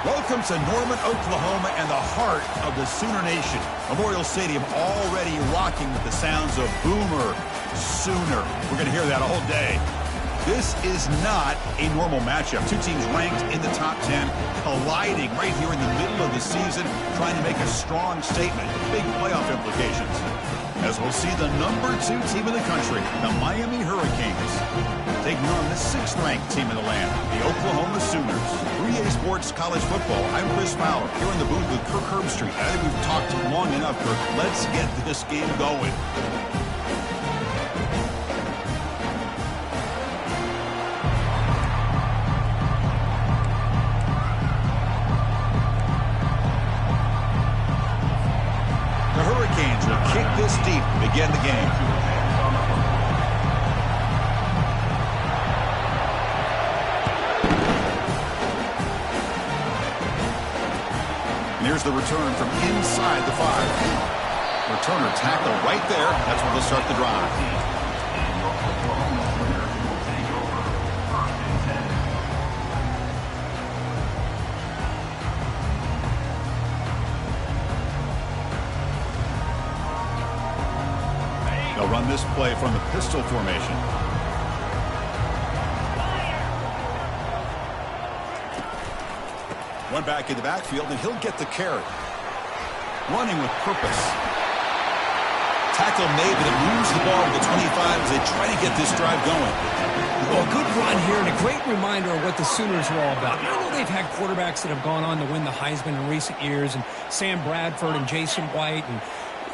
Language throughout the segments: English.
Welcome to Norman, Oklahoma, and the heart of the Sooner Nation. Memorial Stadium already rocking with the sounds of Boomer Sooner. We're going to hear that all day. This is not a normal matchup. Two teams ranked in the top 10, colliding right here in the middle of the season, trying to make a strong statement, big playoff implications. As we'll see the #2 team in the country, the Miami Hurricanes, taking on the 6th-ranked team in the land, the Oklahoma Sooners. 3A Sports College Football, I'm Chris Fowler, here in the booth with Kirk Herbstreit. I think we've talked long enough, Kirk. Let's get this game going. The Hurricanes will kick this deep to begin the game. Here's the return from inside the 5. Returner tackle right there. That's where they'll start the drive. They'll run this play from the pistol formation. One back in the backfield, and he'll get the carry. Running with purpose. Tackle made, but it moves the ball to the 25 as they try to get this drive going. Well, a good run here and a great reminder of what the Sooners are all about. I know they've had quarterbacks that have gone on to win the Heisman in recent years, and Sam Bradford and Jason White and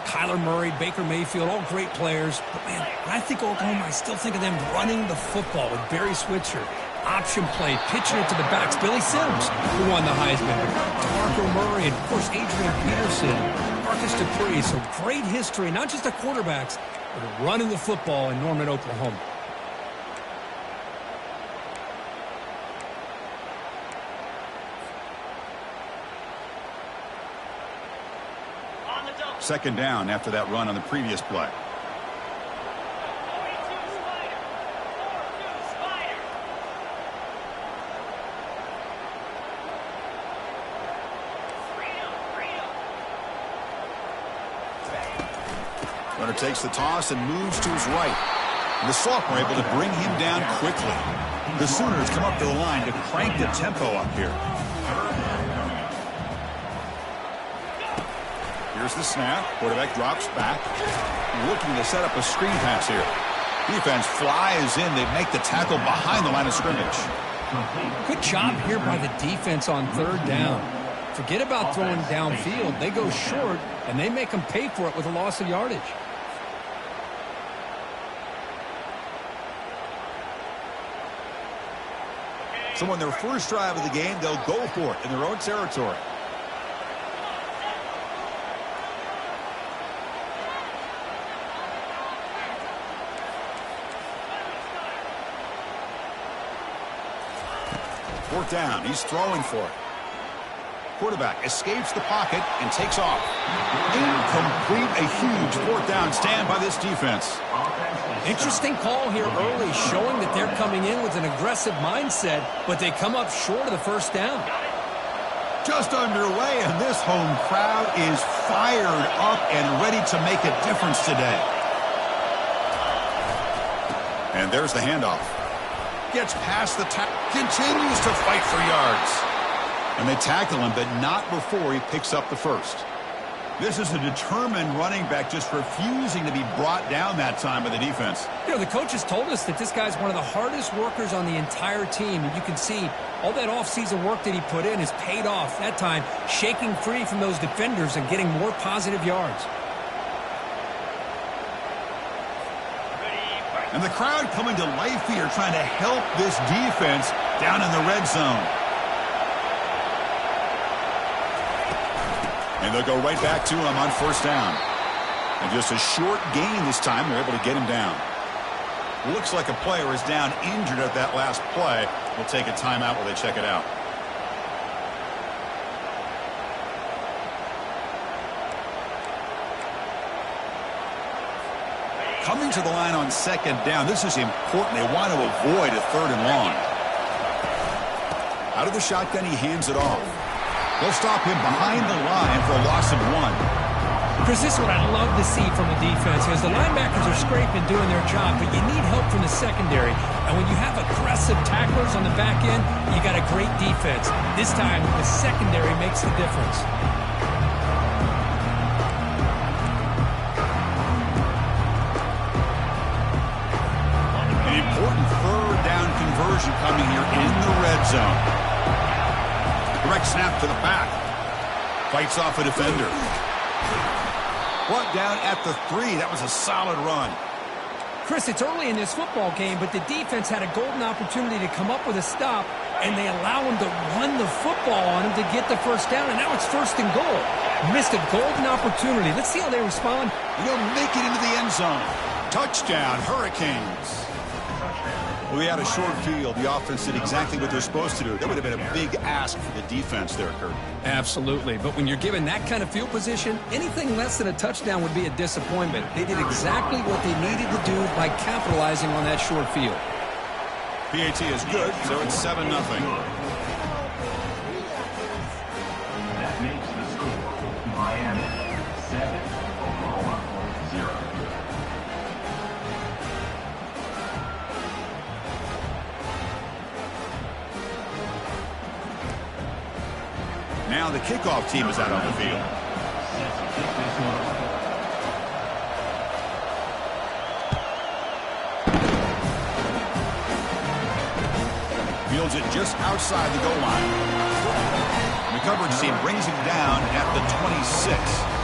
Kyler Murray, Baker Mayfield, all great players. But, man, when I think Oklahoma, I still think of them running the football with Barry Switzer. Option play, pitching it to the backs. Billy Sims, who won the Heisman. DeMarco Murray, and, of course, Adrian Peterson, Marcus Dupree. So great history, not just the quarterbacks, but running the football in Norman, Oklahoma. Second down after that run on the previous play. Runner takes the toss and moves to his right. And the sophomore able to bring him down quickly. The Sooners come up to the line to crank the tempo up here. Here's the snap. Quarterback drops back. Looking to set up a screen pass here. Defense flies in. They make the tackle behind the line of scrimmage. Good job here by the defense on 3rd down. Forget about throwing downfield. They go short, and they make them pay for it with a loss of yardage. So on their first drive of the game, they'll go for it in their own territory. Fourth down. He's throwing for it. quarterback escapes the pocket and takes off. Incomplete, a huge fourth down stand by this defense. Interesting call here early, showing that they're coming in with an aggressive mindset, but they come up short of the first down. Just underway, and this home crowd is fired up and ready to make a difference today. And there's the handoff. Gets past the tackle, continues to fight for yards. And they tackle him, but not before he picks up the first. This is a determined running back just refusing to be brought down that time by the defense. You know, the coaches told us that this guy's one of the hardest workers on the entire team. And you can see all that offseason work that he put in has paid off. That time, shaking free from those defenders and getting more positive yards. And the crowd coming to life here, trying to help this defense down in the red zone. And they'll go right back to him on first down. And just a short gain this time, they're able to get him down. Looks like a player is down injured at that last play. We'll take a timeout while they check it out. Coming to the line on second down. This is important. They want to avoid a third and long. Out of the shotgun, he hands it off. They'll stop him behind the line for a loss of 1. Chris, this is what I love to see from a defense, as the linebackers are scraping, doing their job, but you need help from the secondary. And when you have aggressive tacklers on the back end, you got a great defense. This time, the secondary makes the difference. An important third down conversion coming here in the red zone. Direct snap to the back. Fights off a defender. Brought down at the 3. That was a solid run. Chris, it's early in this football game, but the defense had a golden opportunity to come up with a stop, and they allow him to run the football on him to get the first down, and now it's first and goal. Missed a golden opportunity. Let's see how they respond. They'll make it into the end zone. Touchdown, Hurricanes. We had a short field. The offense did exactly what they're supposed to do. That would have been a big ask for the defense there, Kurt. Absolutely. But when you're given that kind of field position, anything less than a touchdown would be a disappointment. They did exactly what they needed to do by capitalizing on that short field. PAT is good, so it's 7-0. That makes the score Miami 7, Oklahoma 0. Now the kickoff team is out on the field. Fields it just outside the goal line. And the coverage team brings him down at the 26.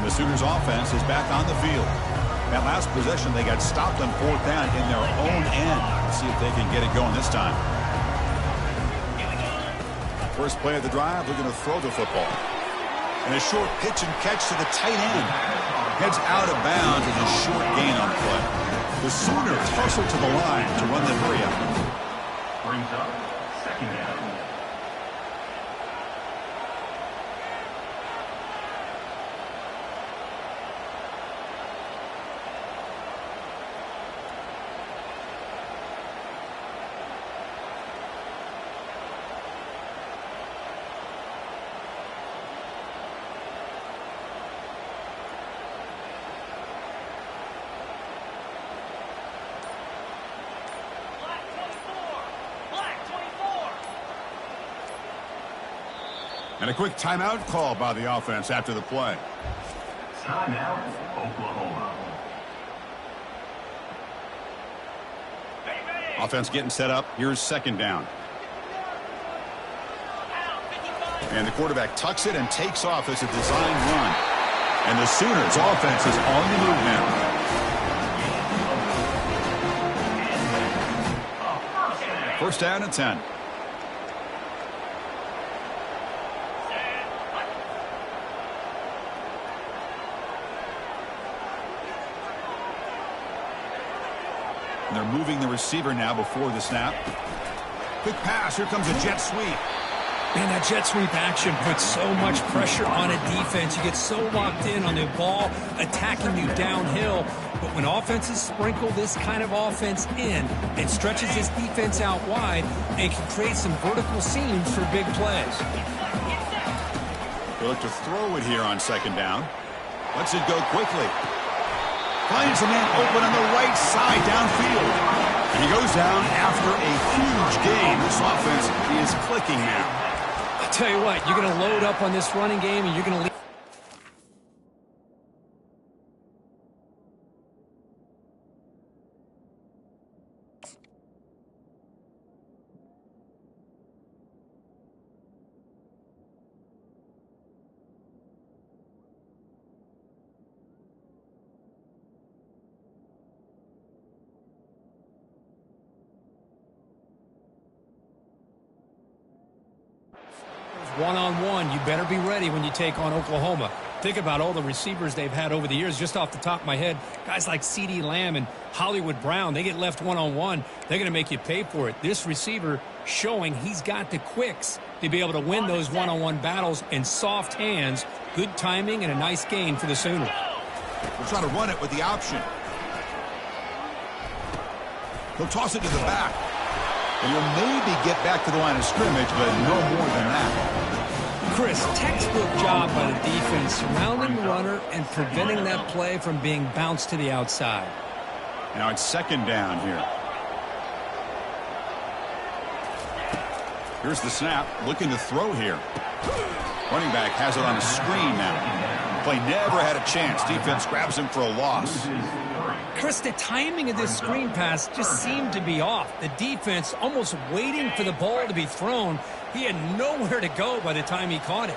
The Sooners offense is back on the field. That last possession, they got stopped on fourth down in their own end. Let's see if they can get it going this time. First play of the drive, they're going to throw the football. And a short pitch and catch to the tight end. Heads out of bounds and a short gain on the play. The Sooners hustle to the line to run the hurry up. Brings up second down. And a quick timeout call by the offense after the play. Timeout, Oklahoma. Offense getting set up. Here's second down. And the quarterback tucks it and takes off as a designed run. And the Sooners offense is on the move now. First down and 10. And they're moving the receiver now before the snap. Quick pass. Here comes a jet sweep. Man, that jet sweep action puts so much pressure on a defense. You get so locked in on the ball attacking you downhill. But when offenses sprinkle this kind of offense in, it stretches this defense out wide and can create some vertical seams for big plays. They look to throw it here on second down. Lets it go quickly. Finds a man open on the right side downfield. And he goes down after a huge gain. This offense is clicking now. I'll tell you what, you're going to load up on this running game and you're going to leave. One-on-one, you better be ready when you take on Oklahoma. Think about all the receivers they've had over the years. Just off the top of my head, guys like CeeDee Lamb and Hollywood Brown, they get left one-on-one. They're going to make you pay for it. This receiver showing he's got the quicks to be able to win those one-on-one battles in soft hands. Good timing and a nice gain for the Sooners. We're trying to run it with the option. He'll toss it to the back. And he'll maybe get back to the line of scrimmage, but no more than that. Chris, textbook job by the defense surrounding the runner and preventing that play from being bounced to the outside. Now it's second down here. Here's the snap. Looking to throw here. Running back has it on a screen now. Play never had a chance. Defense grabs him for a loss. Chris, the timing of this screen pass just seemed to be off. The defense almost waiting for the ball to be thrown. He had nowhere to go by the time he caught it.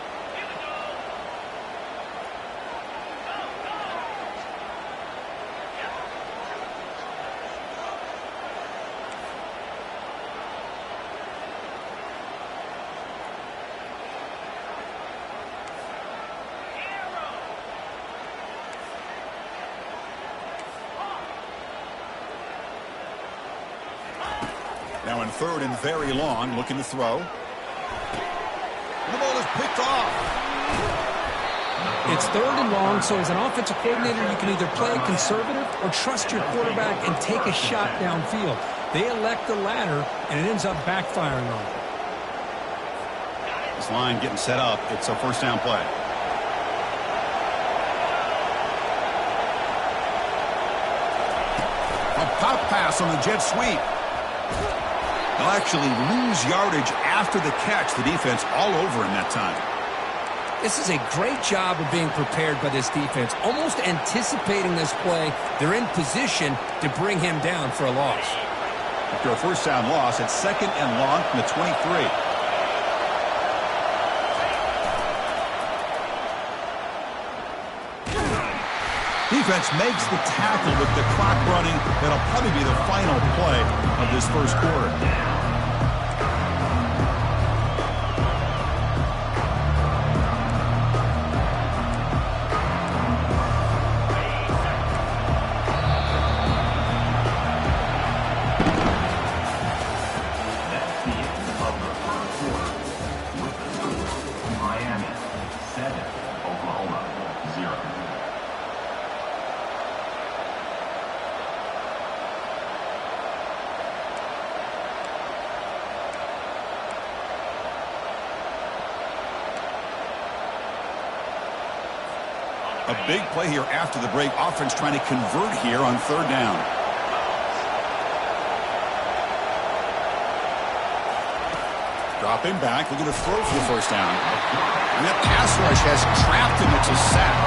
Now in third and very long, looking to throw. And the ball is picked off. It's third and long, so as an offensive coordinator, you can either play it conservative or trust your quarterback and take a shot downfield. They elect the latter, and it ends up backfiring on them. This line getting set up. It's a first down play. A pop pass on the jet sweep. They'll actually lose yardage after the catch. The defense all over him that time. This is a great job of being prepared by this defense, almost anticipating this play. They're in position to bring him down for a loss. After a first down loss, it's second and long from the 23. Defense makes the tackle with the clock running. That'll probably be the final play of this first quarter. That's the end of the first quarter. With the score, Miami 7, Oklahoma 0. A big play here after the break. Offense trying to convert here on third down. Dropping back, looking to throw for the first down. And that pass rush has trapped him. It's a sack.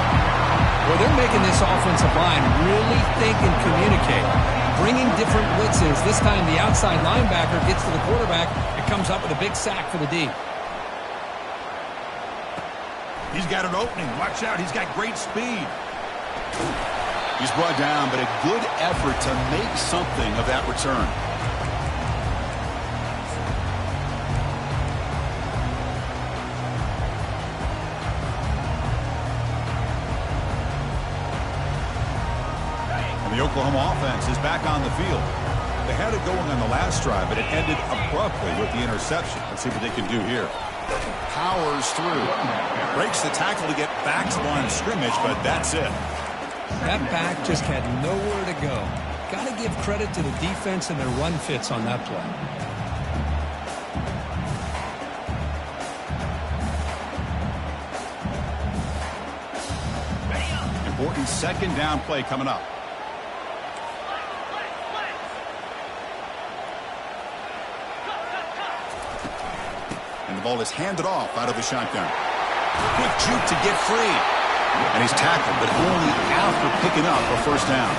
Well, they're making this offensive line really think and communicate. Bringing different blitzes. This time the outside linebacker gets to the quarterback. It comes up with a big sack for the D. He's got an opening. Watch out. He's got great speed. He's brought down, but a good effort to make something of that return. And The Oklahoma offense is back on the field. They had it going on the last drive, but it ended abruptly with the interception. Let's see what they can do here. Powers through. Breaks the tackle to get back to the line of scrimmage, but that's it. That back just had nowhere to go. Got to give credit to the defense and their run fits on that play. Important second down play coming up. And the ball is handed off out of the shotgun. Quick juke to get free. And he's tackled, but only after picking up a first down.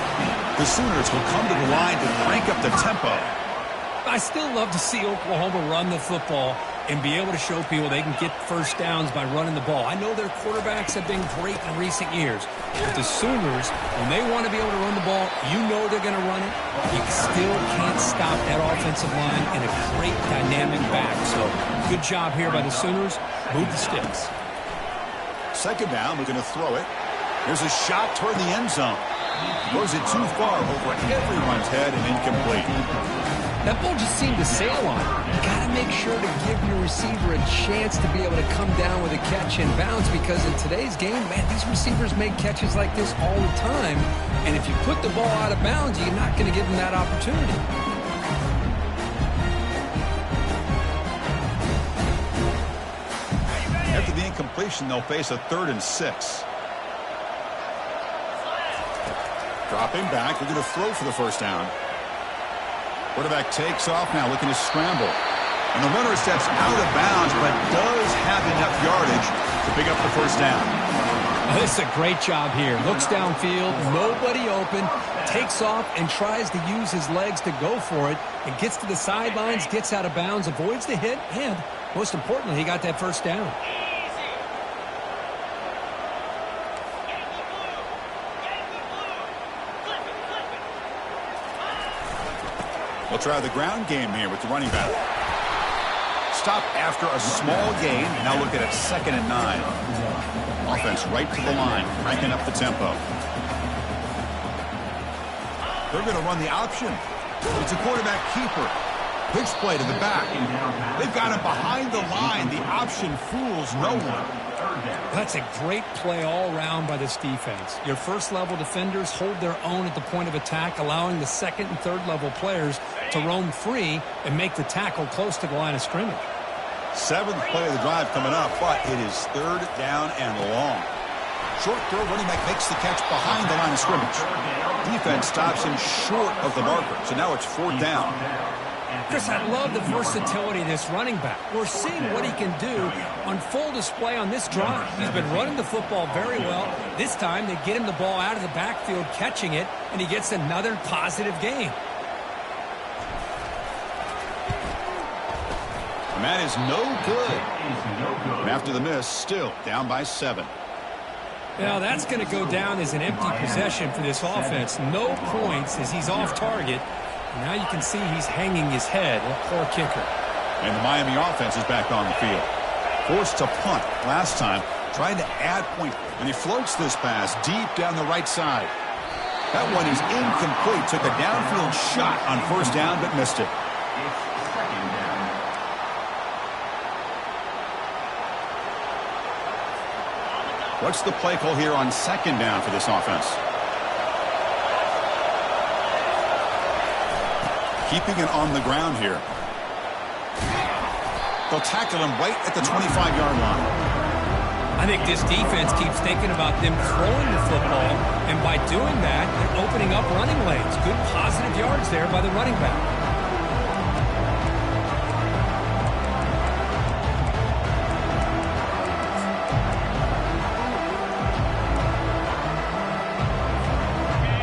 The Sooners will come to the line to crank up the tempo. I still love to see Oklahoma run the football and be able to show people they can get first downs by running the ball. I know their quarterbacks have been great in recent years, but the Sooners, when they want to be able to run the ball, you know they're going to run it. You still can't stop that offensive line and a great dynamic back. So good job here by the Sooners. Move the sticks. Second down, we're going to throw it. Here's a shot toward the end zone. Throws it too far over everyone's head and incomplete. That ball just seemed to sail on. You got to make sure to give your receiver a chance to be able to come down with a catch and bounce, because in today's game, man, these receivers make catches like this all the time. And if you put the ball out of bounds, you're not going to give them that opportunity. After the incompletion, they'll face a 3rd and 6. Dropping back, we're going to throw for the first down. Quarterback takes off now, looking to scramble. And the runner steps out of bounds, but does have enough yardage to pick up the first down. Oh, this is a great job here. Looks downfield, nobody open, takes off and tries to use his legs to go for it. And gets to the sidelines, gets out of bounds, avoids the hit, and most importantly, he got that first down. We'll try the ground game here with the running back. Stop after a small gain. Now look at it, 2nd and 9. Offense right to the line, cranking up the tempo. They're going to run the option. It's a quarterback keeper. Pitch play to the back. They've got him behind the line. The option fools no one. That's a great play all around by this defense. Your first-level defenders hold their own at the point of attack, allowing the second and third-level players to roam free and make the tackle close to the line of scrimmage. 7th play of the drive coming up, but it is 3rd down and long. Short throw, running back makes the catch behind the line of scrimmage. Defense stops him short of the marker, so now it's 4th down. Chris, I love the versatility of this running back. We're seeing what he can do on full display on this drive. He's been running the football very well. This time, they get him the ball out of the backfield, catching it, and he gets another positive gain. And that is no good. And after the miss, still down by 7. Now, that's going to go down as an empty possession for this offense. No points as he's off target. Now you can see he's hanging his head. A poor kicker. And the Miami offense is back on the field. Forced to punt last time, trying to add points. And he floats this pass deep down the right side. That one is incomplete. Took a downfield shot on first down, but missed it. What's the play call here on 2nd down for this offense? Keeping it on the ground here. They'll tackle him right at the 25-yard line. I think this defense keeps thinking about them throwing the football, and by doing that, they're opening up running lanes. Good positive yards there by the running back.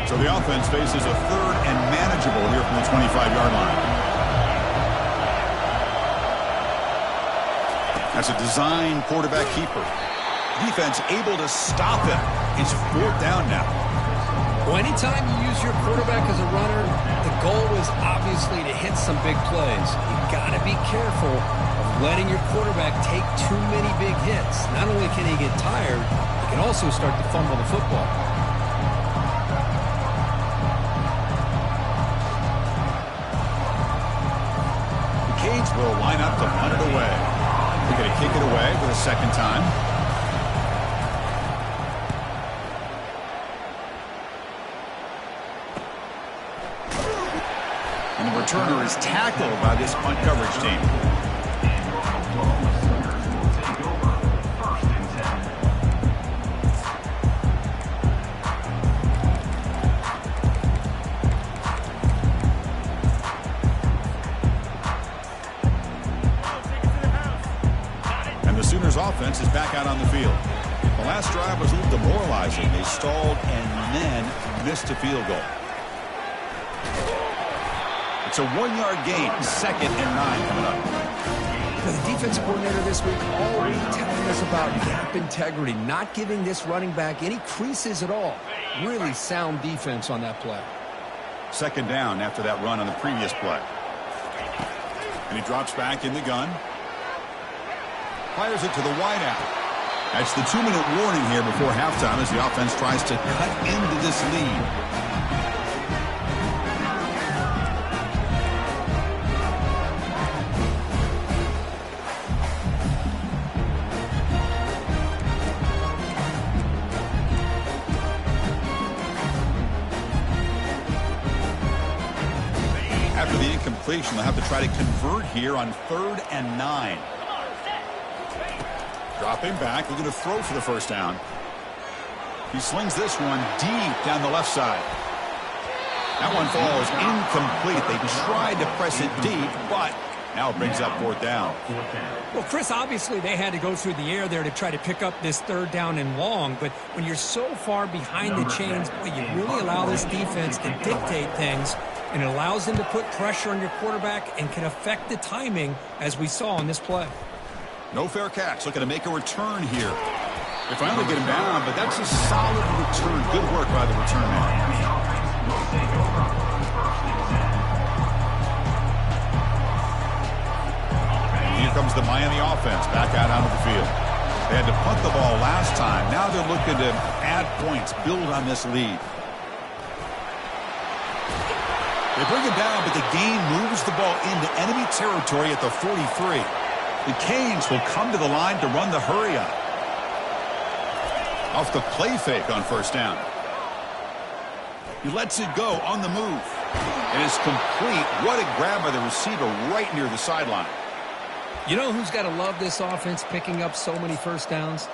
So the offense faces a 3rd and manageable here from the 25-yard line. That's a design quarterback keeper. Defense able to stop him. It's 4th down now. Well, anytime you use your quarterback as a runner, the goal is obviously to hit some big plays. You've got to be careful of letting your quarterback take too many big hits. Not only can he get tired, he can also start to fumble the football. will line up to punt it away. They're going to kick it away for the second time. And the returner is tackled by this punt coverage team. Offense is back out on the field. The last drive was a little demoralizing. They stalled and then missed a field goal. It's a 1-yard gain, 2nd and 9 coming up. The defense coordinator this week all week telling us about gap integrity, not giving this running back any creases at all. Really sound defense on that play. 2nd down after that run on the previous play. And he drops back in the gun. Fires it to the wideout. That's the 2-minute warning here before halftime as the offense tries to cut into this lead. After the incompletion, they'll have to try to convert here on 3rd and 9. Dropping back, looking to throw for the first down. He slings this one deep down the left side. That one falls incomplete. They tried to press it deep, but now it brings up 4th down. Well, Chris, obviously they had to go through the air there to try to pick up this 3rd down and long, but when you're so far behind the chains, boy, you really allow this defense to dictate things, and it allows them to put pressure on your quarterback and can affect the timing, as we saw on this play. No fair catch. Looking to make a return here. They finally get him down, but that's a solid return. Good work by the return man. Here comes the Miami offense back out onto the field. They had to punt the ball last time. Now they're looking to add points, build on this lead. They bring it down, but the gain moves the ball into enemy territory at the 43. The Canes will come to the line to run the hurry up. Off the play fake on 1st down. He lets it go on the move. And it's complete. What a grab by the receiver right near the sideline. You know who's got to love this offense picking up so many 1st downs?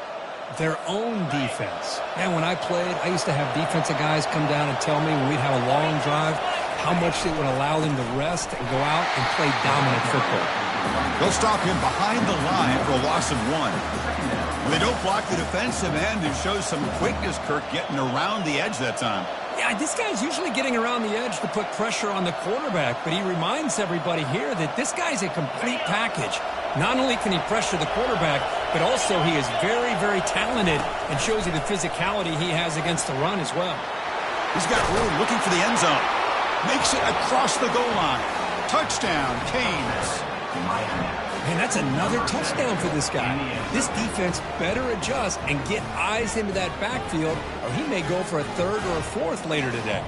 Their own defense. And when I played, I used to have defensive guys come down and tell me when we'd have a long drive how much it would allow them to rest and go out and play dominant football. They'll stop him behind the line for a loss of 1. When they don't block the defensive end, it shows some quickness, Kirk, getting around the edge that time. Yeah, this guy's usually getting around the edge to put pressure on the quarterback, but he reminds everybody here that this guy's a complete package. Not only can he pressure the quarterback, but also he is very, very talented and shows you the physicality he has against the run as well. He's got room looking for the end zone. Makes it across the goal line. Touchdown, Canes. And that's another touchdown for this guy. This defense better adjust and get eyes into that backfield, or he may go for a 3rd or a 4th later today.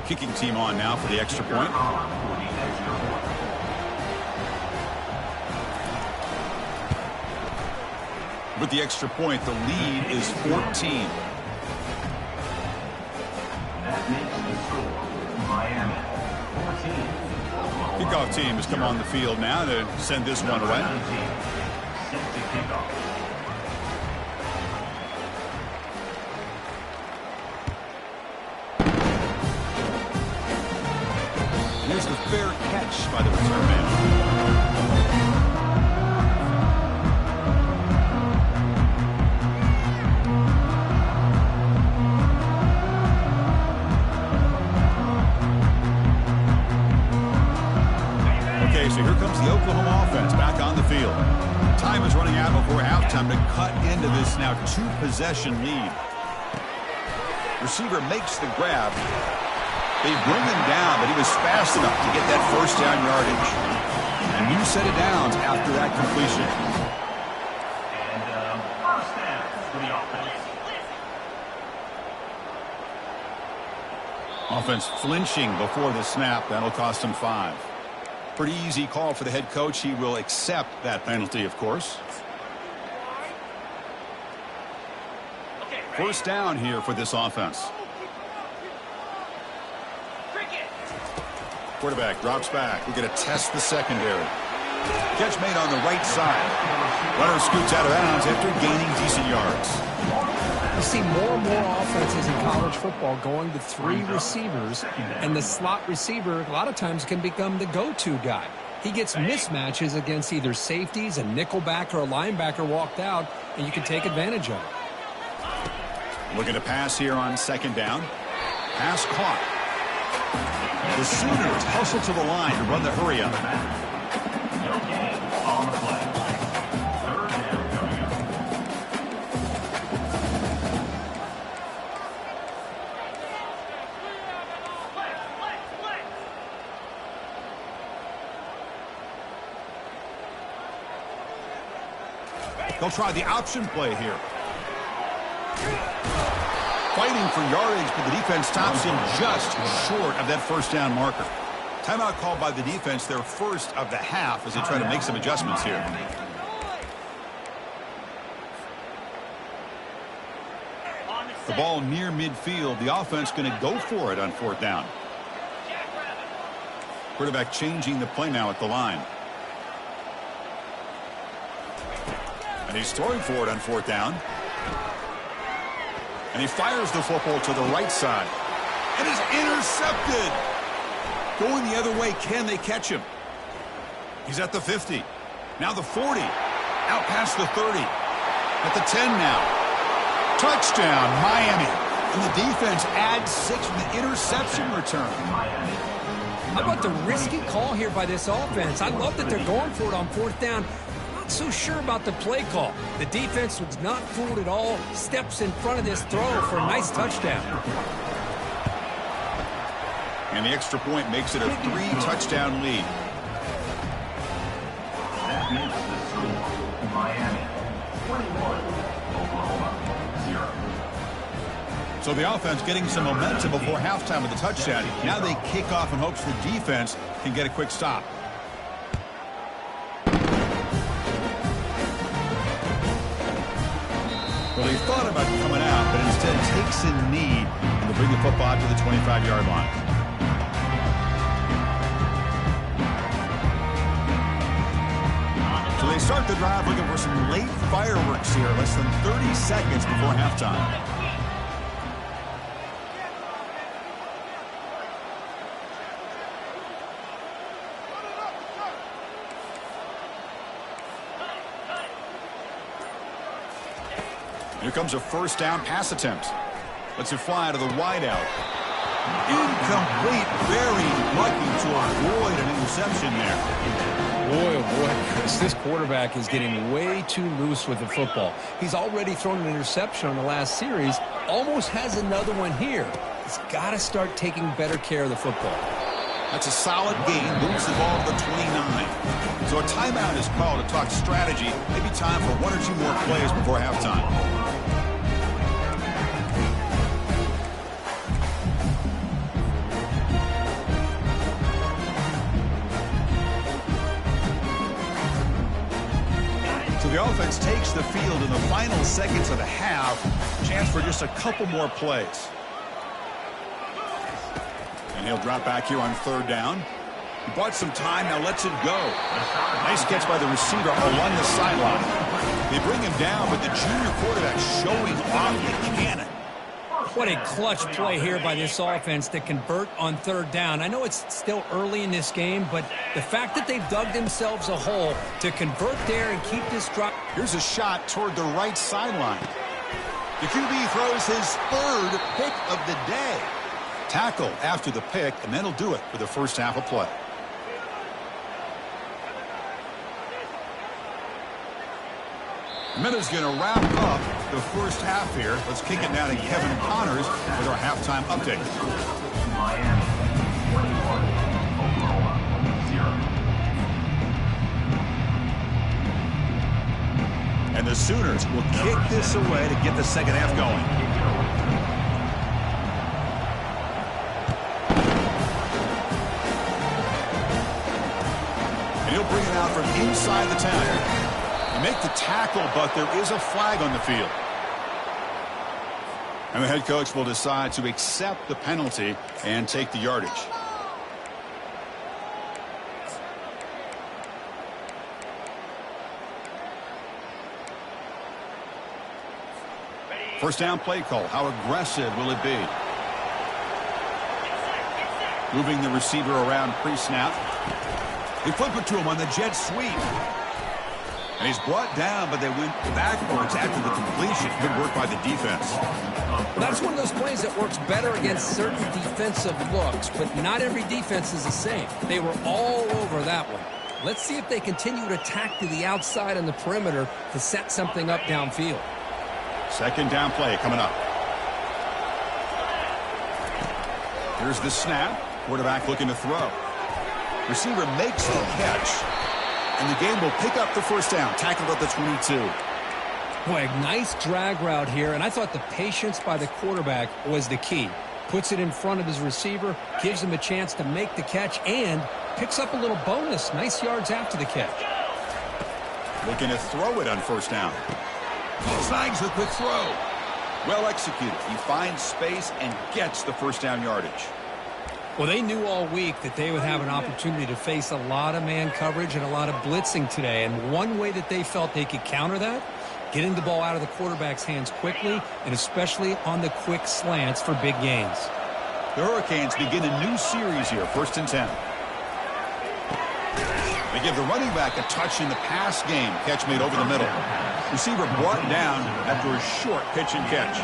Kicking team on now for the extra point. With the extra point, the lead is 14. That makes the score Miami 14. Kickoff team has come on the field now to send this one away. Set to kick off. Here's the fair catch by the return man. So here comes the Oklahoma offense back on the field. Time is running out before halftime to cut into this now 2-possession lead. Receiver makes the grab. They bring him down, but he was fast enough to get that 1st down yardage. A new set of downs after that completion. And 1st down for the offense. Offense flinching before the snap. That'll cost him 5. Pretty easy call for the head coach. He will accept that penalty, of course. First down here for this offense. Quarterback drops back. We're going to test the secondary. Catch made on the right side. Runner scoots out of bounds after gaining decent yards. You see more and more offenses in college football going to 3 receivers, and the slot receiver a lot of times can become the go-to guy. He gets mismatches against either safeties, a nickelback, or a linebacker walked out, and you can take advantage of it. Looking to pass here on second down. Pass caught. The Sooners hustle to the line to run the hurry up. No gain on the play. Third down coming up. They'll try the option play here. Fighting for yardage, but the defense stops him just short of that first down marker. Timeout called by the defense, their first of the half, as they try to make some adjustments here. The ball near midfield. The offense going to go for it on fourth down. Quarterback changing the play now at the line. And he's throwing for it on fourth down. And he fires the football to the right side. And is intercepted. Going the other way. Can they catch him? He's at the 50. Now the 40. Out past the 30. At the 10 now. Touchdown, Miami. And the defense adds 6 with the interception return. How about the risky call here by this offense? I love that they're going for it on fourth down. Not so sure about the play call. The defense was not fooled at all. Steps in front of this throw for a nice touchdown. And the extra point makes it a 3-touchdown lead. That makes the score Miami 21, Oklahoma 0. So the offense getting some momentum before halftime with the touchdown. Now they kick off in hopes the defense can get a quick stop. Well, he thought about coming out, but instead takes a knee and will bring the football to the 25-yard line. So they start the drive looking for some late fireworks here, less than 30 seconds before halftime. Here comes a first down pass attempt. Lets it fly to the wideout. Incomplete. Very lucky to avoid an interception there. Boy, oh boy, Chris, this quarterback is getting way too loose with the football. He's already thrown an interception on the last series. Almost has another one here. He's got to start taking better care of the football. That's a solid gain. Moves the ball to the 29. So a timeout is called to talk strategy. Maybe time for 1 or 2 more plays before halftime. The offense takes the field in the final seconds of the half. Chance for just a couple more plays. And he'll drop back here on third down. He bought some time, now lets it go. Nice catch by the receiver along the sideline. They bring him down, but the junior quarterback showing off the cannon. What a clutch play here by this offense to convert on third down. I know it's still early in this game, but the fact that they've dug themselves a hole to convert there and keep this drive. Here's a shot toward the right sideline. The QB throws his 3rd pick of the day. Tackle after the pick, and then he'll do it for the first half of play. Minutes going to wrap up the first half here. Let's kick it down to Kevin Connors with our halftime update. Miami 21, Oklahoma 0. And the Sooners will kick this away to get the second half going. inside the 10. You make the tackle, but there is a flag on the field. And the head coach will decide to accept the penalty and take the yardage. First down play call. How aggressive will it be? Moving the receiver around pre-snap. They flip it to him on the jet sweep. And he's brought down, but they went backwards after the completion. Good work by the defense. That's one of those plays that works better against certain defensive looks, but not every defense is the same. They were all over that one. Let's see if they continue to attack to the outside on the perimeter to set something up downfield. Second down play coming up. Here's the snap. Quarterback looking to throw. Receiver makes the catch. And the game will pick up the first down. Tackled at the 22. Boy, nice drag route here, and I thought the patience by the quarterback was the key. Puts it in front of his receiver, gives him a chance to make the catch, and picks up a little bonus. Nice yards after the catch. Looking to throw it on first down. Snags the quick throw. Well executed. He finds space and gets the first down yardage. Well, they knew all week that they would have an opportunity to face a lot of man coverage and a lot of blitzing today. And one way that they felt they could counter that, getting the ball out of the quarterback's hands quickly, and especially on the quick slants for big gains. The Hurricanes begin a new series here, 1st and 10. They give the running back a touch in the pass game. Catch made over the middle. Receiver brought down after a short pitch and catch.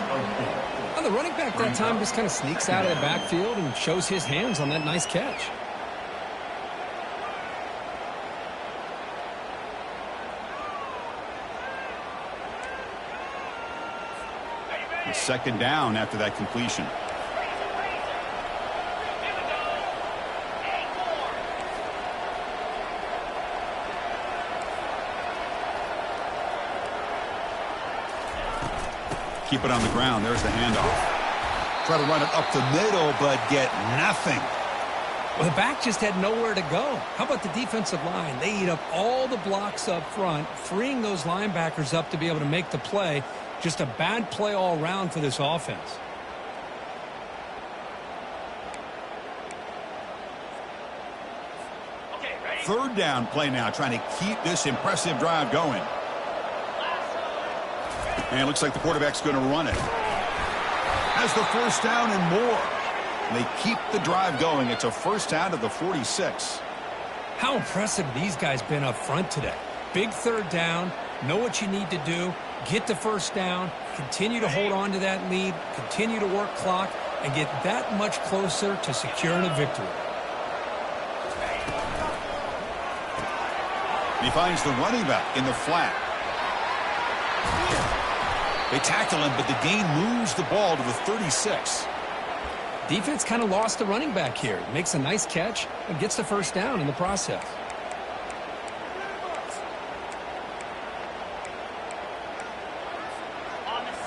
Well, the running back that time just kind of sneaks out of the backfield and shows his hands on that nice catch. And second down after that completion. Keep it on the ground. There's the handoff. Try to run it up the middle, but get nothing. Well, the back just had nowhere to go. How about the defensive line? They eat up all the blocks up front, freeing those linebackers up to be able to make the play. Just a bad play all around for this offense. Third down play now, trying to keep this impressive drive going. And it looks like the quarterback's going to run it. Has the first down and more. And they keep the drive going. It's a first down to the 46. How impressive these guys been up front today. Big third down. Know what you need to do. Get the first down. Continue to hold on to that lead. Continue to work clock. And get that much closer to securing a victory. He finds the running back in the flat. They tackle him, but the gain moves the ball to the 36. Defense kind of lost the running back here. Makes a nice catch and gets the first down in the process.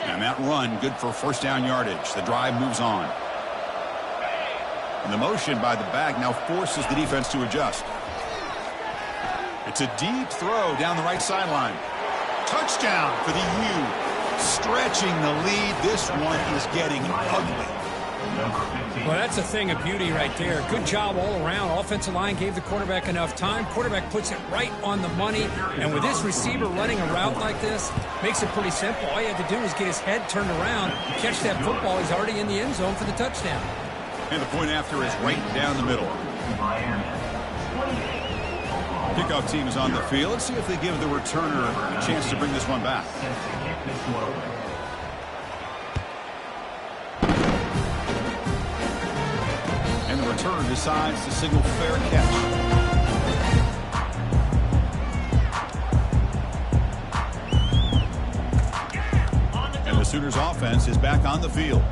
And that run, good for first down yardage. The drive moves on. And the motion by the back now forces the defense to adjust. It's a deep throw down the right sideline. Touchdown for the U. Stretching the lead. This one is getting ugly. Well, that's a thing of beauty right there. Good job all around. Offensive line gave the quarterback enough time. Quarterback puts it right on the money. And with this receiver running a route like this, makes it pretty simple. All you have to do is get his head turned around, catch that football. He's already in the end zone for the touchdown. And the point after is right down the middle. Kickoff team is on the field. Let's see if they give the returner a chance to bring this one back. And the returner decides to signal fair catch. And the Sooners offense is back on the field.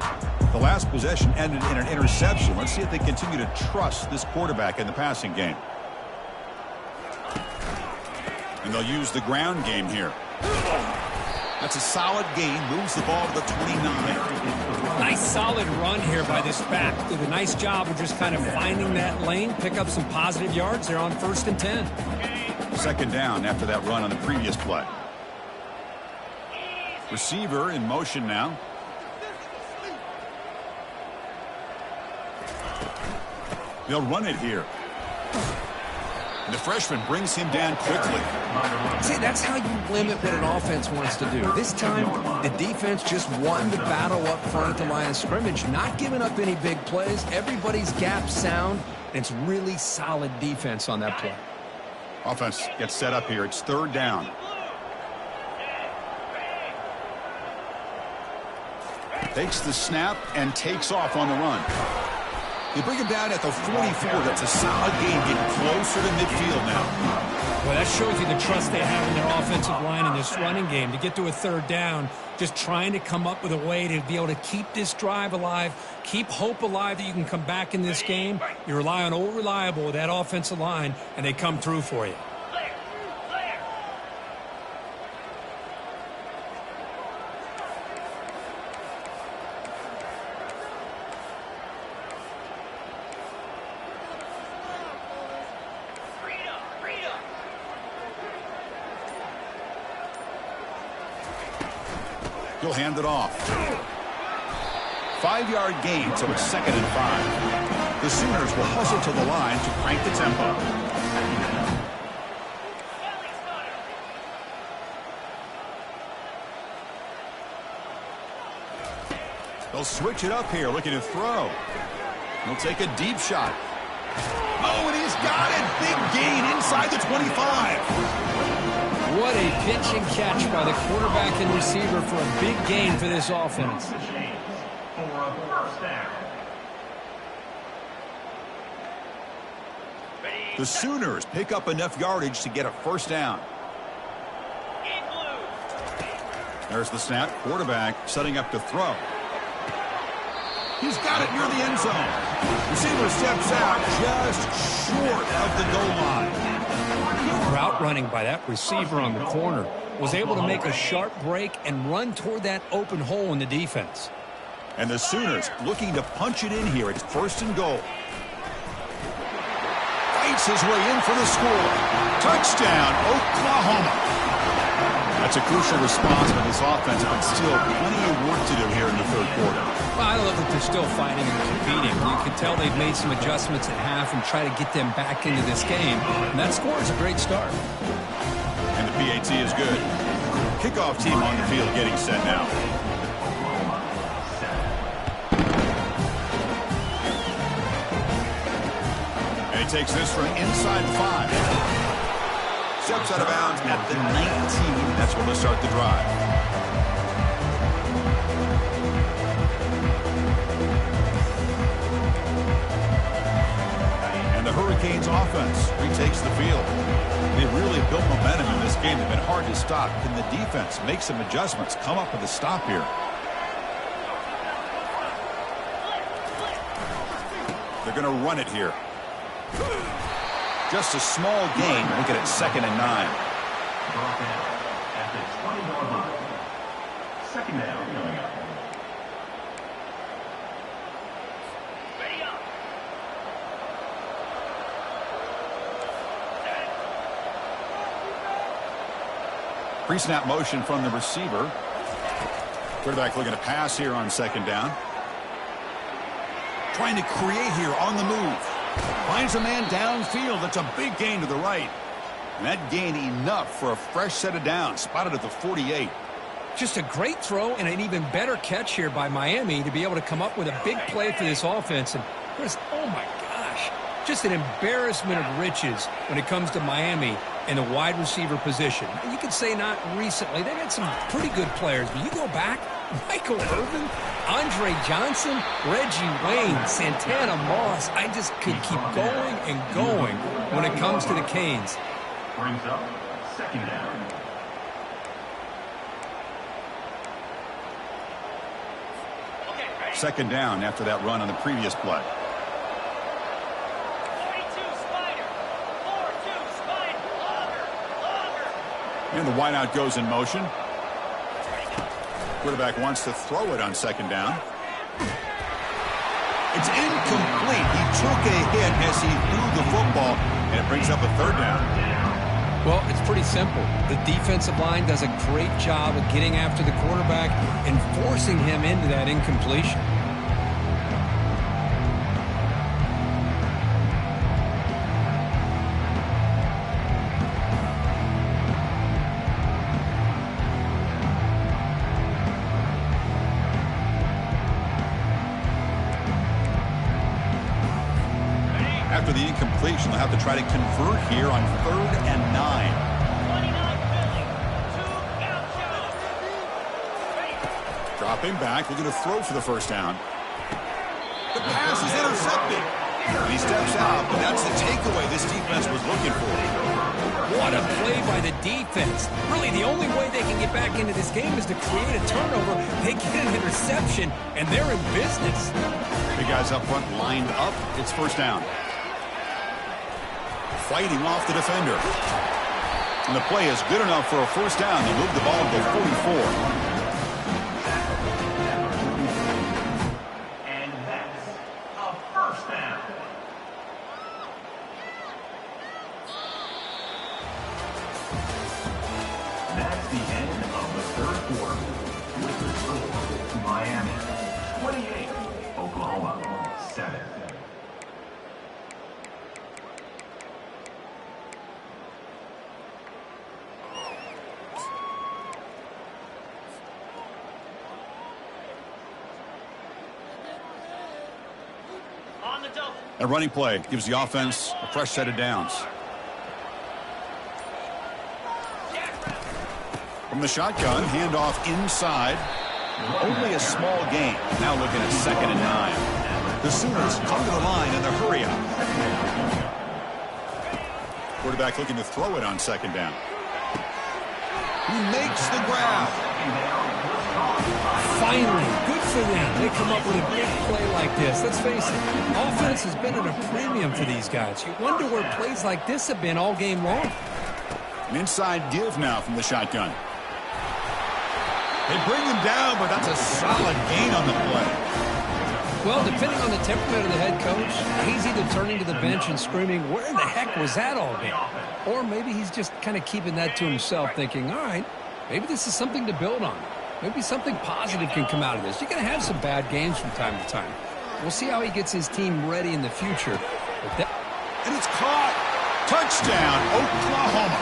The last possession ended in an interception. Let's see if they continue to trust this quarterback in the passing game. And they'll use the ground game here. That's a solid gain. Moves the ball to the 29. Nice solid run here by this back. Did a nice job of just kind of finding that lane, pick up some positive yards there on 1st and 10. Second down after that run on the previous play. Receiver in motion now. They'll run it here. And the freshman brings him down quickly. See, that's how you limit what an offense wants to do. This time, the defense just won the battle up front at the line of scrimmage, not giving up any big plays. Everybody's gap sound, and it's really solid defense on that play. Offense gets set up here. It's third down. Takes the snap and takes off on the run. They bring him down at the 44. That's a solid gain, getting closer to midfield now. Well, that shows you the trust they have in their offensive line in this running game. To get to a third down, just trying to come up with a way to be able to keep this drive alive, keep hope alive that you can come back in this game. You rely on Old Reliable with that offensive line, and they come through for you. He'll hand it off. 5-yard gain, so it's 2nd and 5. The Sooners will hustle to the line to crank the tempo. They'll switch it up here, looking to throw. He'll take a deep shot. Oh, and he's got it! Big gain inside the 25. What a pitch and catch by the quarterback and receiver for a big gain for this offense. The Sooners pick up enough yardage to get a first down. There's the snap. Quarterback setting up to throw. He's got it near the end zone. Receiver steps out just short of the goal line. Route running by that receiver on the corner was able to make a sharp break and run toward that open hole in the defense. And the Sooners looking to punch it in here. It's 1st and goal. Fights his way in for the score. Touchdown, Oklahoma. That's a crucial response for this offense, but still plenty of work to do here in the third quarter. Well, I don't know that they're still fighting and competing. You can tell they've made some adjustments at half and try to get them back into this game. And that score is a great start. And the PAT is good. Kickoff team on the field getting set now. And he takes this from inside the 5. Steps out of bounds at the 19. That's where they'll start the drive. And the Hurricanes offense retakes the field. They really built momentum in this game. They've been hard to stop. Can the defense make some adjustments, come up with a stop here? They're going to run it here. Just a small gain. Look at it, 2nd and 9. Brought down at the 20-yard line. 2nd down coming up. Ready up. Pre-snap motion from the receiver. Quarterback looking to pass here on 2nd down. Trying to create here on the move. Finds a man downfield. That's a big gain to the right. And that gain enough for a fresh set of downs. Spotted at the 48. Just a great throw and an even better catch here by Miami to be able to come up with a big play for this offense. And oh my gosh, just an embarrassment of riches when it comes to Miami in the wide receiver position. You could say not recently. They've had some pretty good players, but you go back, Michael Irvin, Andre Johnson, Reggie Wayne, Santana Moss. I just could keep going and going when it comes to the Canes. Brings up 2nd down. Second down after that run on the previous play. 42 Spider. 4-2 Spider. Longer. And the wideout goes in motion. Quarterback wants to throw it on 2nd down. It's incomplete. He took a hit as he threw the football, and it brings up a 3rd down. Well, it's pretty simple. The defensive line does a great job of getting after the quarterback and forcing him into that incompletion. After the incompletion, they'll have to try to convert here on 3rd and 9. 29 Philly. 2 Gauchos. Dropping back, looking to throw for the first down. The pass is intercepted. And he steps out, but that's the takeaway this defense was looking for. What a play by the defense. Really, the only way they can get back into this game is to create a turnover. They get an interception, and they're in business. The guys up front lined up. It's first down. Fighting off the defender. And the play is good enough for a first down. They move the ball to 44. And that's a first down. That's the end of the third quarter. With the score, Miami 28, Oklahoma 7. On the double. A running play gives the offense a fresh set of downs. From the shotgun, handoff inside. Only a small gain. Now looking at 2nd and 9. The Sooners come to the line in the hurry up. Quarterback looking to throw it on 2nd down. He makes the grab. Finally, good for them. They come up with a big play like this. Let's face it, offense has been at a premium for these guys. You wonder where plays like this have been all game long. An inside give now from the shotgun. They bring him down, but that's a solid gain on the play. Well, depending on the temperament of the head coach, he's either turning to the bench and screaming, where in the heck was that all game? Or maybe he's just kind of keeping that to himself, thinking, all right, maybe this is something to build on. Maybe something positive can come out of this. You're going to have some bad games from time to time. We'll see how he gets his team ready in the future. And it's caught. Touchdown, Oklahoma.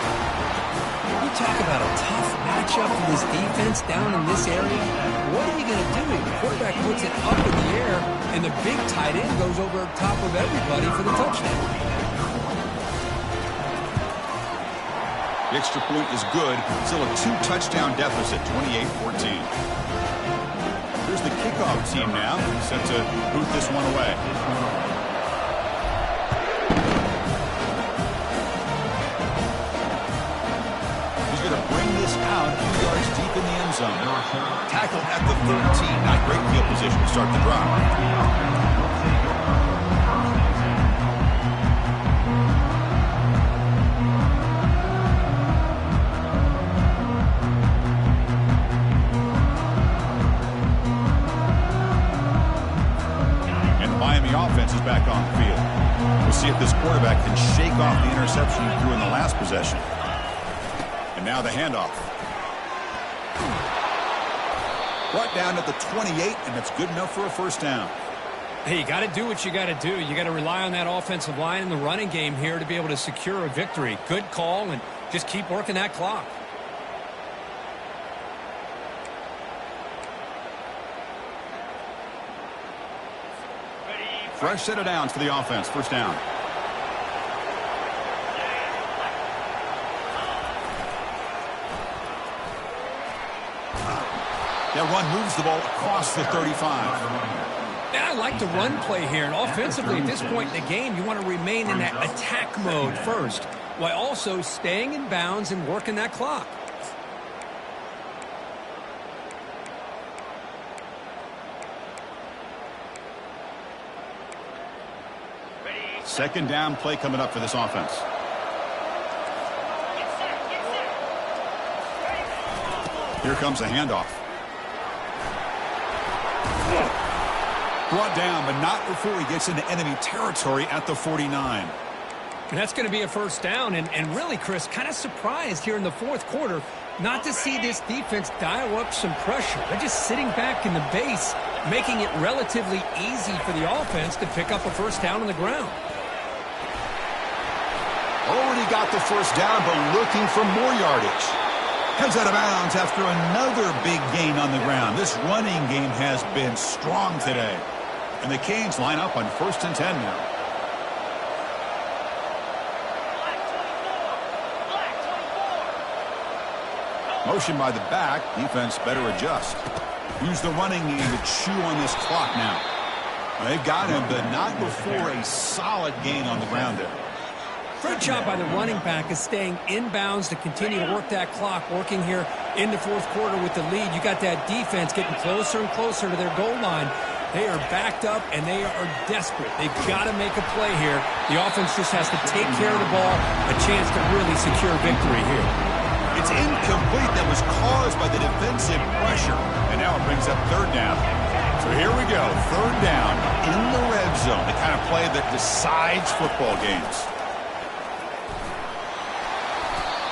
You talk about a tough matchup for this defense down in this area. What are you going to do? The quarterback puts it up in the air, and the big tight end goes over top of everybody for the touchdown. The extra point is good. Still a 2-touchdown deficit, 28-14. Here's the kickoff team now, set to boot this one away. He's going to bring this out a few yards deep in the end zone. Tackle at the 13. Not great field position to start the drive. Offense is back on the field. We'll see if this quarterback can shake off the interception he threw in the last possession. And now the handoff. Brought down at the 28, and that's good enough for a first down. Hey, you got to do what you got to do. You got to rely on that offensive line in the running game here to be able to secure a victory. Good call, and just keep working that clock. Fresh set of downs for the offense. First down. That run moves the ball across the 35. Yeah, I like the run play here. And offensively, at this point in the game, you want to remain in that attack mode first, while also staying in bounds and working that clock. Second down play coming up for this offense. Here comes a handoff. Brought down, but not before he gets into enemy territory at the 49. And that's going to be a first down. And really, Chris, kind of surprised here in the fourth quarter not to see this defense dial up some pressure. They're just sitting back in the base, making it relatively easy for the offense to pick up a first down on the ground. Already got the first down, but looking for more yardage. Heads out of bounds after another big gain on the ground. This running game has been strong today. And the Canes line up on 1st and 10 now. Motion by the back. Defense better adjust. Use the running game to chew on this clock now. They've got him, but not before a solid gain on the ground there. Great job by the running back is staying inbounds to continue to work that clock, working here in the fourth quarter with the lead. You got that defense getting closer and closer to their goal line. They are backed up, and they are desperate. They've got to make a play here. The offense just has to take care of the ball, a chance to really secure victory here. It's incomplete. That was caused by the defensive pressure. And now it brings up 3rd down. So here we go, 3rd down in the red zone, the kind of play that decides football games.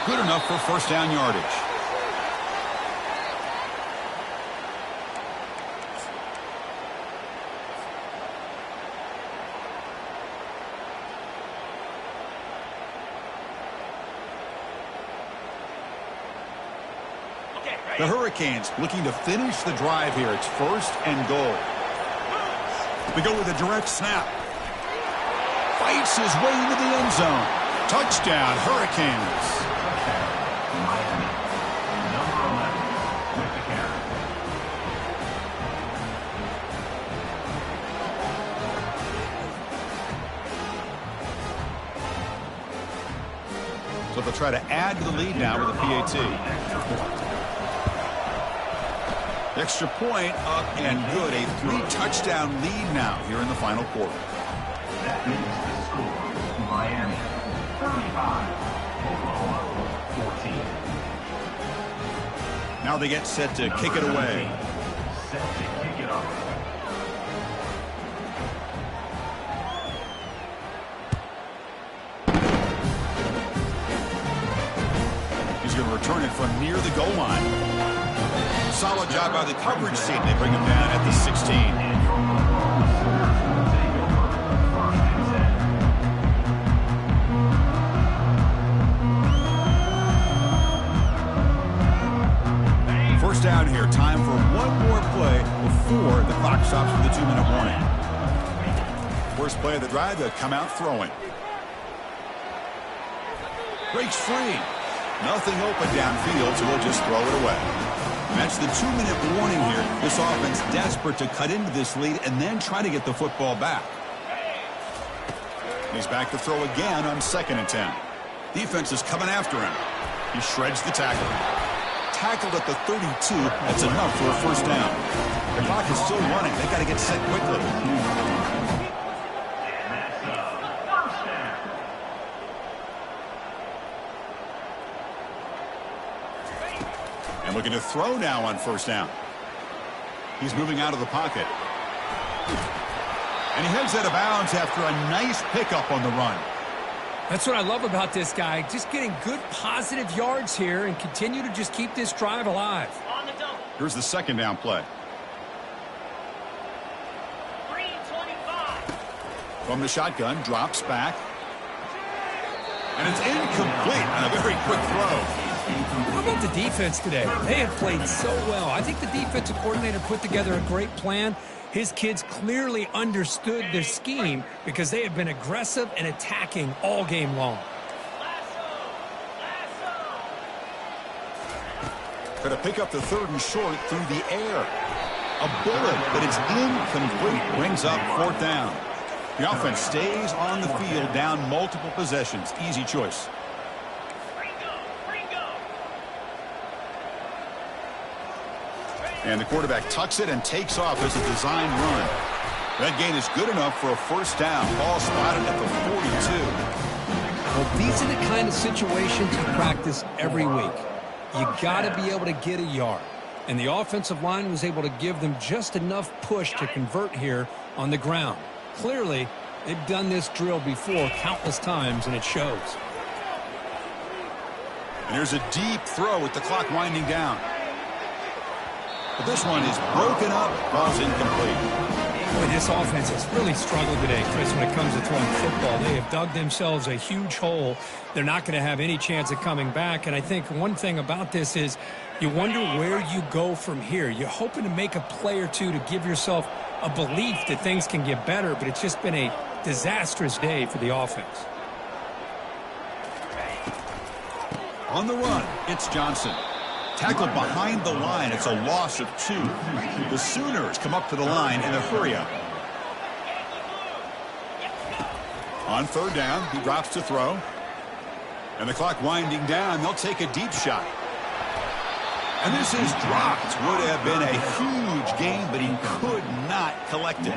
Good enough for first down yardage. The Hurricanes looking to finish the drive here. It's 1st and goal. We go with a direct snap. Fights his way into the end zone. Touchdown, Hurricanes. Miami, number 11, with the carry. So they'll try to add to the lead now with a PAT. Extra point up and good. A 3-touchdown lead now here in the final quarter. That is the score. Miami, 35. Oklahoma, 14. Now they get set to kick it away. Set to kick it off. He's going to return it from near the goal line. Solid job by the coverage team. They bring him down at the 16. First down here. Time for one more play before the clock stops with the 2-minute warning. First play of the drive, they'll come out throwing. Breaks free. Nothing open downfield, so we'll just throw it away. And that's the 2-minute warning here. This offense desperate to cut into this lead and then try to get the football back. He's back to throw again on 2nd and 10. Defense is coming after him. He shreds the tackle. Tackled at the 32. That's enough for a first down. The clock is still running. They got to get set quickly. And looking to throw now on first down. He's moving out of the pocket. And he heads out of bounds after a nice pickup on the run. That's what I love about this guy. Just getting good positive yards here and continue to just keep this drive alive. On the double. Here's the 2nd down play. 325. From the shotgun, drops back. And it's incomplete on a very quick throw. How about the defense today? They have played so well. I think the defensive coordinator put together a great plan. His kids clearly understood their scheme because they have been aggressive and attacking all game long. Going to pick up the 3rd and short through the air. A bullet, but it's incomplete. Brings up 4th down. The offense stays on the field, down multiple possessions. Easy choice. And the quarterback tucks it and takes off as a design run. That gain is good enough for a first down. Ball spotted at the 42. Well, these are the kind of situations you practice every week. You got to be able to get a yard. And the offensive line was able to give them just enough push to convert here on the ground. Clearly, They've done this drill before countless times, and it shows. And here's a deep throw with the clock winding down. But this one is broken up. Ball's incomplete. Boy, this offense has really struggled today, Chris, when it comes to throwing football. They have dug themselves a huge hole. They're not going to have any chance of coming back. And I think one thing about this is you wonder where you go from here. You're hoping to make a play or two to give yourself a belief that things can get better, but it's just been a disastrous day for the offense. On the run, it's Johnson. Tackled behind the line. It's a loss of 2. The Sooners come up to the line in a hurry-up. On third down, he drops to throw. And the clock winding down, they'll take a deep shot. And this is dropped. Would have been a huge gain, but he could not collect it.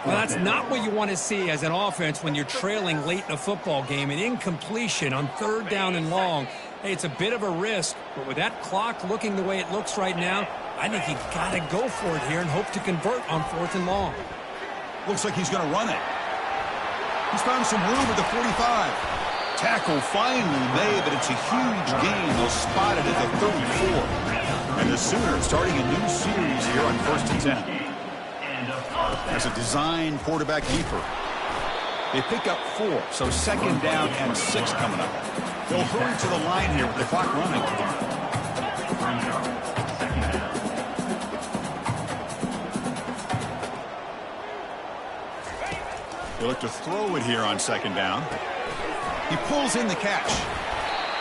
Well, that's not what you want to see as an offense when you're trailing late in a football game. An incompletion on third down and long. Hey, it's a bit of a risk, but with that clock looking the way it looks right now, I think you got to go for it here and hope to convert on fourth and long. Looks like he's going to run it. He's found some room at the 45. Tackle finally made, but it's a huge gain. They'll spot it at the 34. And the Sooners starting a new series here on 1st and 10. As a design quarterback keeper. They pick up 4, so 2nd down and 6 coming up. They'll hurry to the line here with the clock running. They look to throw it here on 2nd down. He pulls in the catch.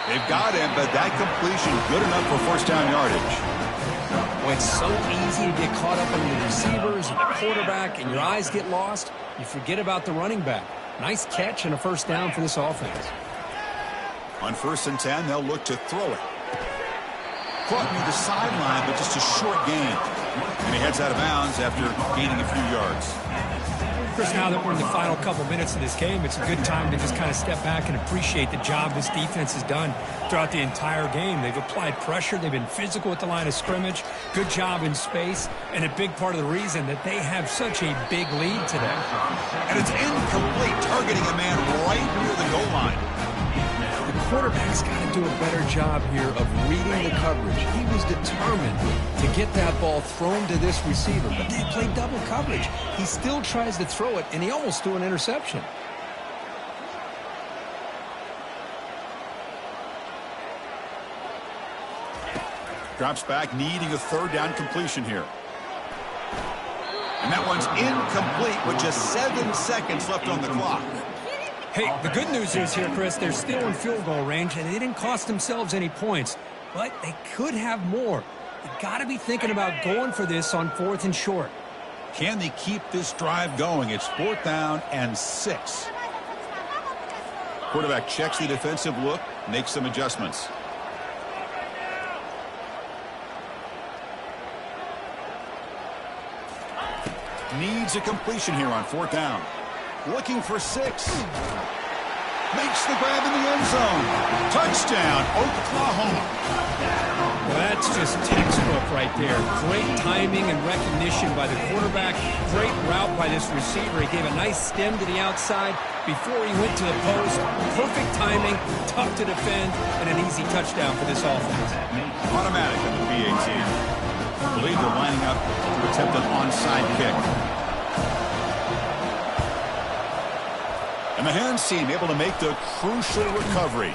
They've got him, but that completion good enough for 1st down yardage. Well, it's so easy to get caught up on the receivers and the quarterback, and your eyes get lost. You forget about the running back. Nice catch and a 1st down for this offense. On 1st and 10, they'll look to throw it. Caught near the sideline, but just a short gain. And he heads out of bounds after gaining a few yards. Chris, now that we're in the final couple minutes of this game, it's a good time to just kind of step back and appreciate the job this defense has done throughout the entire game. They've applied pressure. They've been physical at the line of scrimmage. Good job in space. And a big part of the reason that they have such a big lead today. And it's incomplete, targeting a man right near the goal line. The quarterback's got to do a better job here of reading the coverage. He was determined to get that ball thrown to this receiver, but they played double coverage. He still tries to throw it, and he almost threw an interception. Drops back, needing a 3rd down completion here. And that one's incomplete with just 7 seconds left on the clock. Hey, the good news is here, Chris, they're still in field goal range, and they didn't cost themselves any points. But they could have more. They've got to be thinking about going for this on 4th and short. Can they keep this drive going? It's 4th down and 6. Quarterback checks the defensive look, makes some adjustments. Needs a completion here on 4th down. Looking for 6. Makes the grab in the end zone. Touchdown, Oklahoma. Well, that's just textbook right there. Great timing and recognition by the quarterback. Great route by this receiver. He gave a nice stem to the outside before he went to the post. Perfect timing, tough to defend, and an easy touchdown for this offense. Automatic at the PAT. I believe they're lining up to attempt an onside kick. And the hands team able to make the crucial recovery.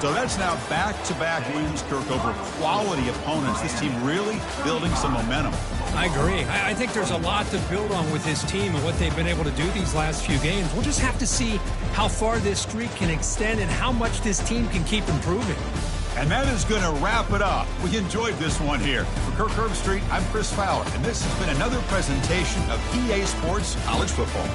So that's now back-to-back wins, Kirk, over quality opponents. This team really building some momentum. I agree. I think there's a lot to build on with this team and what they've been able to do these last few games. We'll just have to see how far this streak can extend and how much this team can keep improving. And that is going to wrap it up. We enjoyed this one here. For Kirk Herbstreit, I'm Chris Fowler, and this has been another presentation of EA Sports College Football.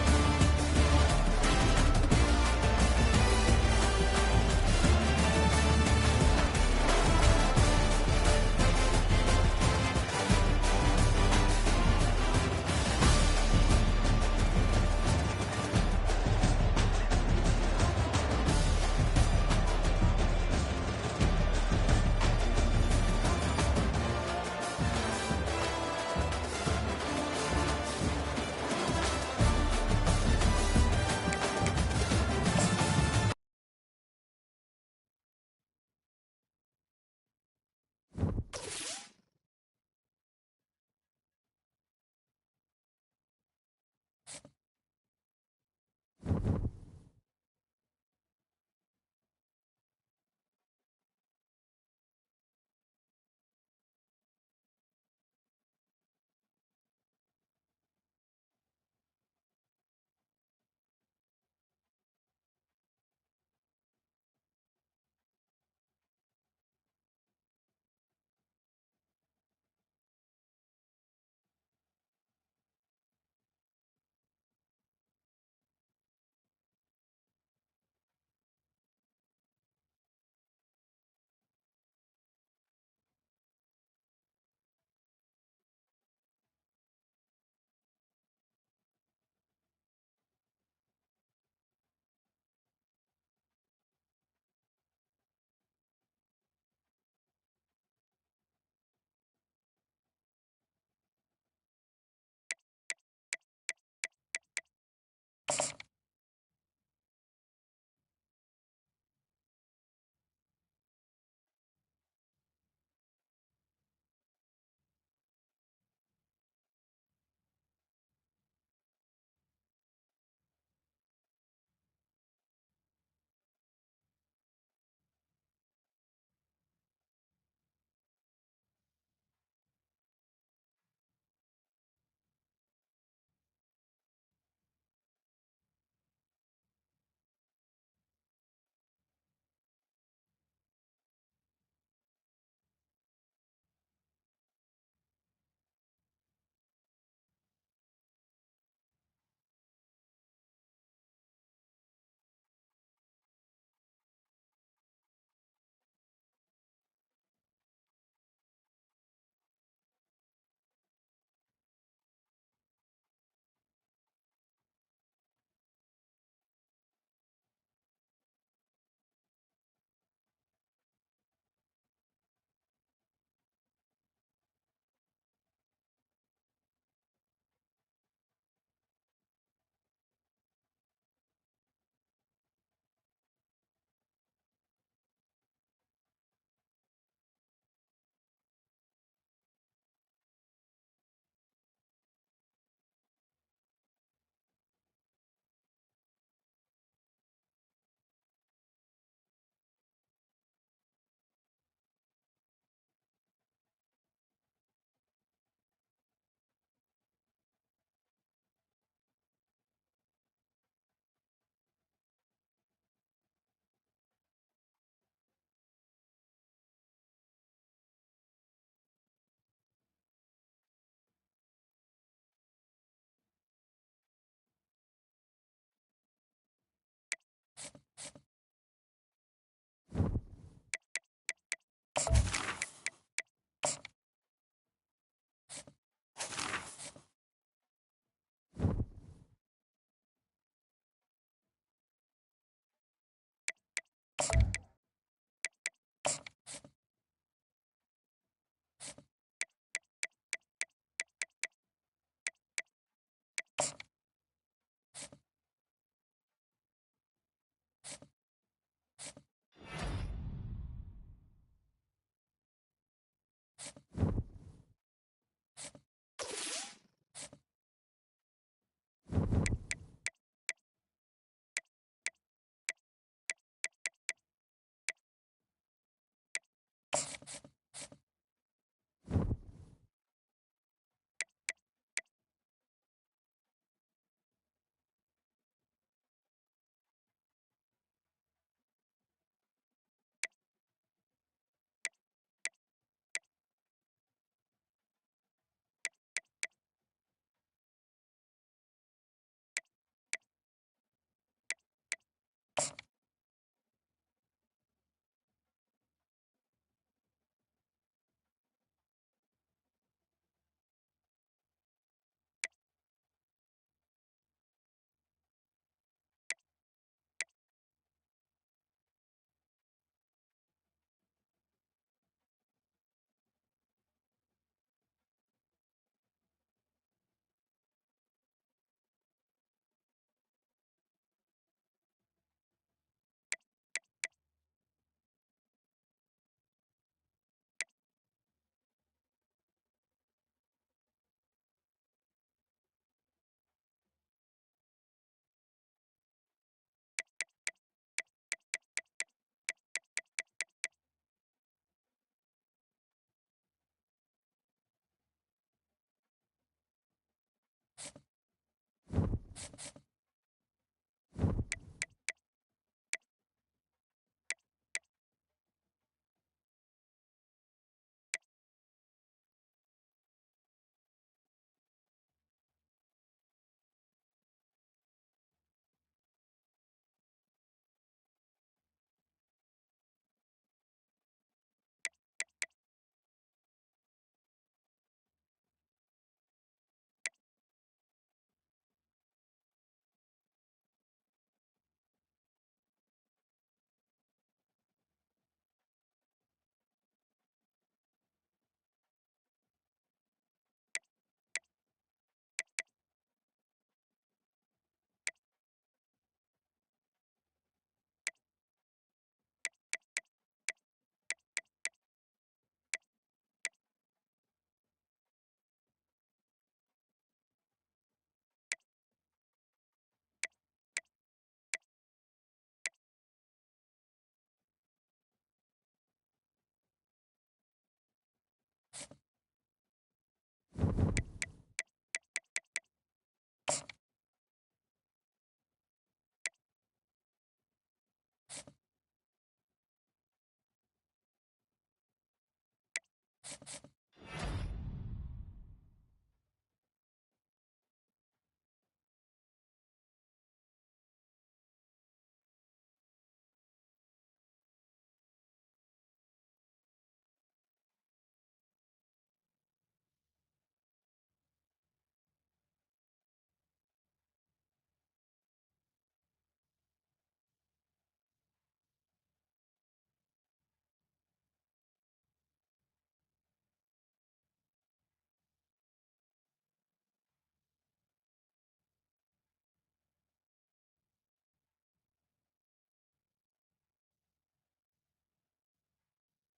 you